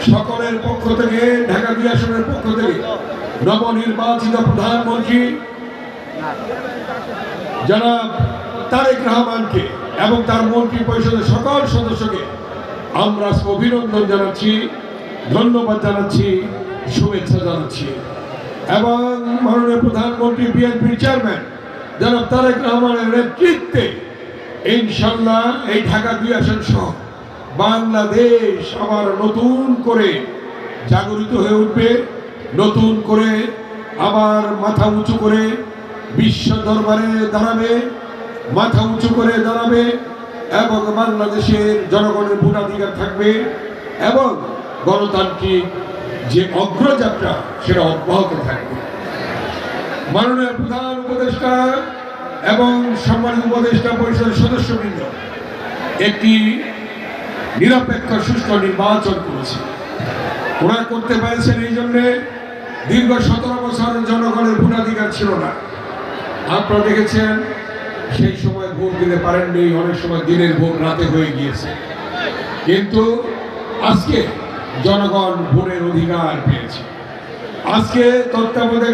সকলের পক্ষ থেকে, ঢাকা ২ আসনের পক্ষ থেকে নবনির্বাচিত প্রধানমন্ত্রী জনাব তারেক রহমানকে এবং তার মন্ত্রী পরিষদের সকল সদস্যকে আমরা অভিনন্দন জানাচ্ছি, ধন্যবাদ জানাচ্ছি, শুভেচ্ছা জানাচ্ছি। এবং মাননীয় প্রধানমন্ত্রী বিএনপির চেয়ারম্যান জনাব তারেক রহমানের নেতৃত্বে ইনশাল্লাহ এই ঢাকা ২ আসন সহ বাংলাদেশ আবার নতুন করে জাগরিত হয়ে উঠবে, নতুন করে আবার মাথা উঁচু করে বিশ্ব দরবারে দাঁড়াবে, মাথা উঁচু করে দাঁড়াবে এবং বাংলাদেশের জনগণের ভোটাধিকার থাকবে এবং গণতান্ত্রিক যে অগ্রযাত্রা সেটা অব্যাহত থাকবে। মাননীয় প্রধান উপদেষ্টা এবং সম্মানিত উপদেষ্টা পরিষদের সদস্যবৃন্দ একটি নিরপেক্ষ সুষ্ঠু নির্বাচন করেছে। ওরা করতে পেরেছেন এই জন্যে দীর্ঘ 17 বছর জনগণের ভোটাধিকার ছিল না। আপনারা দেখেছেন সেই সময় ভোট দিতে পারেননি, অনেক সময় দিনের ভোট রাতে হয়ে গিয়েছে, কিন্তু আজকে জনগণ ভোটের অধিকার পেয়েছে। আজকে তত্ত্বাবধায়ক